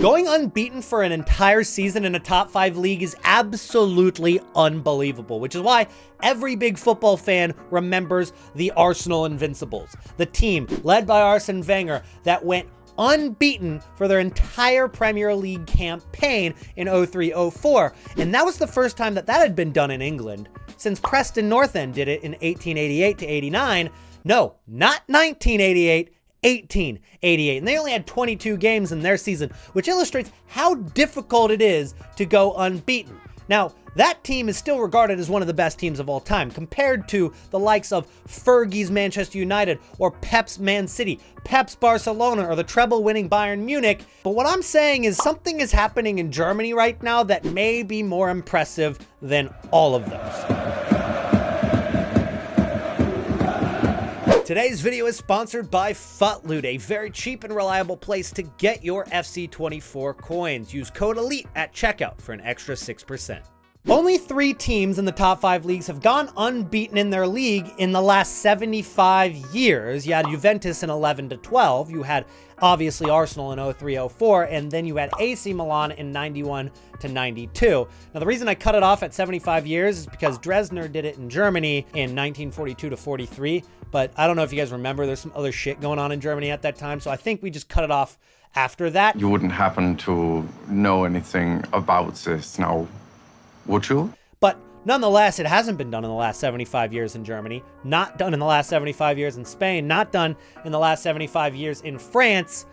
Going unbeaten for an entire season in a top 5 league is absolutely unbelievable, which is why every big football fan remembers the Arsenal Invincibles, the team led by Arsene Wenger that went unbeaten for their entire Premier League campaign in 03-04. And that was the first time that had been done in England since Preston North End did it in 1888 to 89. No, not 1988. 1888, and they only had 22 games in their season, which illustrates how difficult it is to go unbeaten. Now, that team is still regarded as one of the best teams of all time, compared to the likes of Fergie's Manchester United, or Pep's Man City, Pep's Barcelona, or the treble-winning Bayern Munich. But what I'm saying is something is happening in Germany right now that may be more impressive than all of those. Today's video is sponsored by Futloot, a very cheap and reliable place to get your FC24 coins. Use code ELITE at checkout for an extra 6%. Only 3 teams in the top 5 leagues have gone unbeaten in their league in the last 75 years. You had Juventus in 11-12. You had obviously Arsenal in 03-04, and then you had AC Milan in 91-92. Now, the reason I cut it off at 75 years is because Dresdner did it in Germany in 1942-43. But I don't know if you guys remember, there's some other shit going on in Germany at that time. So I think we just cut it off after that. You wouldn't happen to know anything about this now, would you? But nonetheless, it hasn't been done in the last 75 years in Germany, not done in the last 75 years in Spain, not done in the last 75 years in France.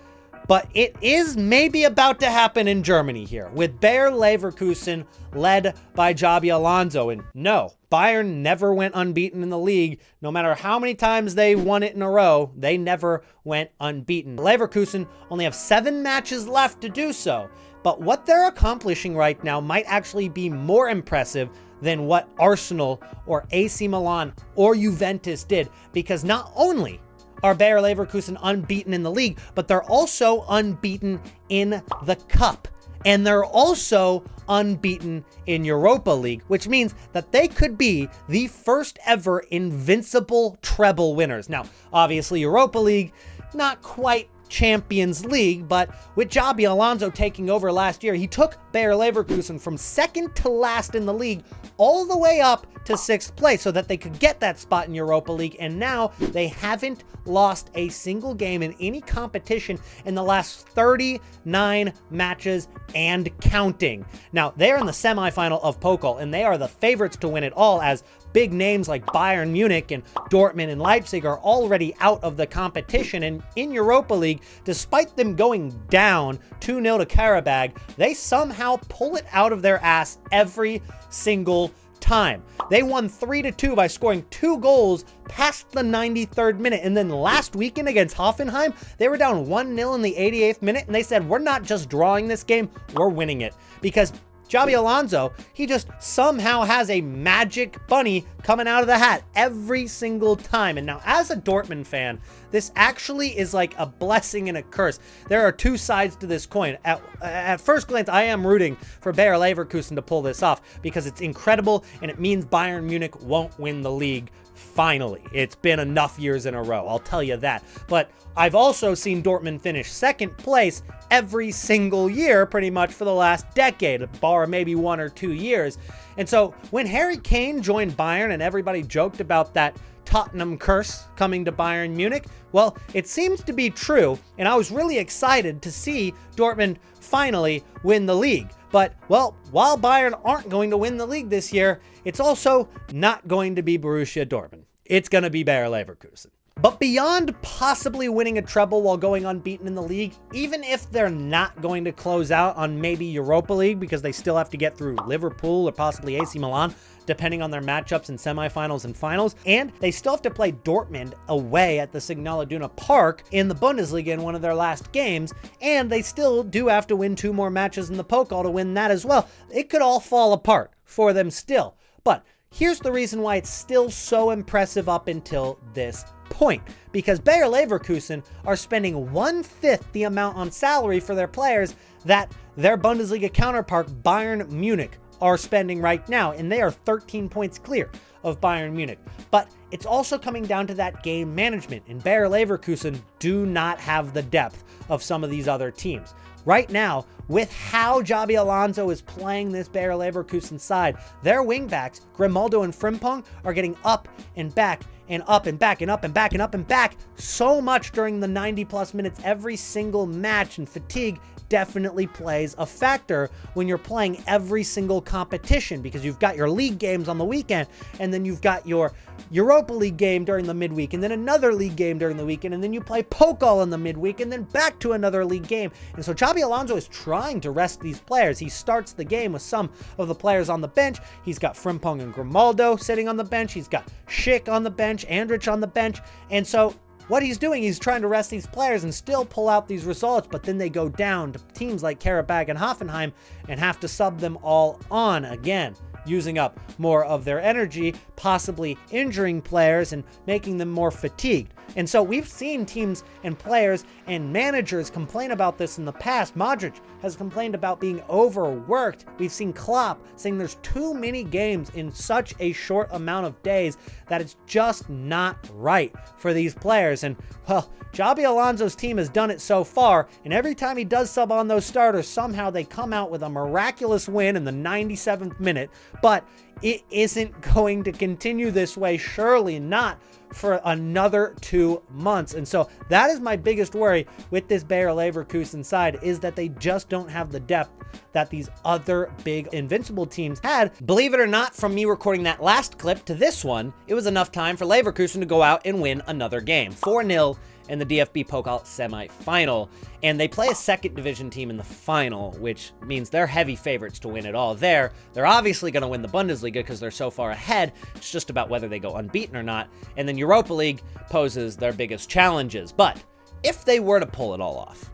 But it is maybe about to happen in Germany here, with Bayer Leverkusen led by Xabi Alonso. And no, Bayern never went unbeaten in the league. No matter how many times they won it in a row, they never went unbeaten. Leverkusen only have 7 matches left to do so. But what they're accomplishing right now might actually be more impressive than what Arsenal or AC Milan or Juventus did, because not only are Bayer Leverkusen unbeaten in the league, but they're also unbeaten in the cup. And they're also unbeaten in Europa League, which means that they could be the first ever invincible treble winners. Now, obviously Europa League, not quite Champions League, but with Xabi Alonso taking over last year, he took Bayer Leverkusen from second to last in the league all the way up to 6th place so that they could get that spot in Europa League. And now they haven't lost a single game in any competition in the last 39 matches and counting. Now, they're in the semifinal of Pokal, and they are the favorites to win it all, as big names like Bayern Munich and Dortmund and Leipzig are already out of the competition. And in Europa League, despite them going down 2-0 to Karabag, they somehow pull it out of their ass every single time. They won 3-2 by scoring 2 goals past the 93rd minute. And then last weekend against Hoffenheim, they were down 1-0 in the 88th minute, and they said, we're not just drawing this game, we're winning it. Because Xabi Alonso, he just somehow has a magic bunny coming out of the hat every single time. And now, as a Dortmund fan, this actually is like a blessing and a curse. There are 2 sides to this coin. At first glance, I am rooting for Bayer Leverkusen to pull this off because it's incredible, and it means Bayern Munich won't win the league. Finally, it's been enough years in a row, I'll tell you that. But I've also seen Dortmund finish 2nd place every single year pretty much for the last decade, bar maybe 1 or 2 years. And so when Harry Kane joined Bayern and everybody joked about that Tottenham curse coming to Bayern Munich, well, it seems to be true, and I was really excited to see Dortmund finally win the league. But, well, while Bayern aren't going to win the league this year, it's also not going to be Borussia Dortmund. It's going to be Bayer Leverkusen. But beyond possibly winning a treble while going unbeaten in the league, even if they're not going to close out on maybe Europa League because they still have to get through Liverpool or possibly AC Milan, depending on their matchups in semifinals and finals, and they still have to play Dortmund away at the Signal Iduna Park in the Bundesliga in one of their last games, and they still do have to win 2 more matches in the Pokal to win that as well. It could all fall apart for them still. But here's the reason why it's still so impressive up until this point, because Bayer Leverkusen are spending 1/5 the amount on salary for their players that their Bundesliga counterpart Bayern Munich are spending right now, and they are 13 points clear of Bayern Munich. But it's also coming down to that game management, and Bayer Leverkusen do not have the depth of some of these other teams. right now, with how Xabi Alonso is playing this Bayer Leverkusen side, their wingbacks, Grimaldo and Frimpong, are getting up and back and up and back and up and back and up and back so much during the 90+ minutes every single match, and fatigue definitely plays a factor when you're playing every single competition, because you've got your league games on the weekend, and then you've got your Europa League game during the midweek, and then another league game during the weekend, and then you play Pokal in the midweek, and then back to another league game. And so Xabi Alonso is trying to rest these players. He starts the game with some of the players on the bench. He's got Frimpong and Grimaldo sitting on the bench. He's got Schick on the bench, Andrich on the bench. And so what he's doing, he's trying to rest these players and still pull out these results, but then they go down to teams like Karabakh and Hoffenheim and have to sub them all on again, using up more of their energy, possibly injuring players and making them more fatigued. And so we've seen teams and players and managers complain about this in the past. Modric has complained about being overworked. We've seen Klopp saying there's too many games in such a short amount of days that it's just not right for these players. And, well, Xabi Alonso's team has done it so far, and every time he does sub on those starters, somehow they come out with a miraculous win in the 97th minute. But it isn't going to continue this way, surely not for another 2 months. And so that is my biggest worry with this Bayer Leverkusen side, is that they just don't have the depth that these other big invincible teams had. Believe it or not, from me recording that last clip to this one, it was enough time for Leverkusen to go out and win another game. 4-0 in the DFB Pokal semi-final, and they play a second division team in the final, which means they're heavy favorites to win it all there. They're obviously going to win the Bundesliga because they're so far ahead. It's just about whether they go unbeaten or not, and then Europa League poses their biggest challenges. But if they were to pull it all off,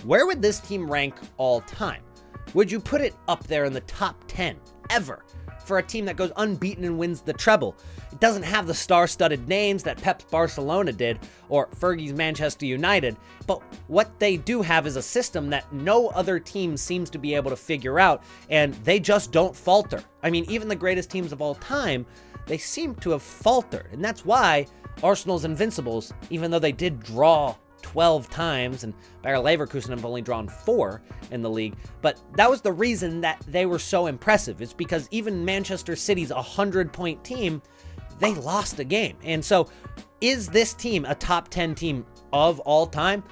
where would this team rank all time? Would you put it up there in the top 10 ever for a team that goes unbeaten and wins the treble? It doesn't have the star-studded names that Pep's Barcelona did or Fergie's Manchester United, but what they do have is a system that no other team seems to be able to figure out, and they just don't falter. I mean, even the greatest teams of all time, they seem to have faltered, and that's why Arsenal's Invincibles, even though they did draw 12 times, and Bayer Leverkusen have only drawn 4 in the league, but that was the reason that they were so impressive. It's because even Manchester City's 100-point team, they lost a game. And so is this team a top 10 team of all time?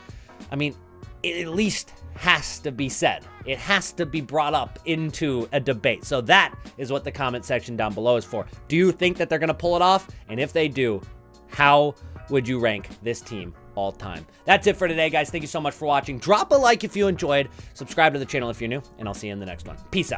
I mean, it at least has to be said. It has to be brought up into a debate. So that is what the comment section down below is for. Do you think that they're going to pull it off? And if they do, how would you rank this team all time? That's it for today, guys. Thank you so much for watching. Drop a like if you enjoyed. Subscribe to the channel if you're new, and I'll see you in the next one. Peace out.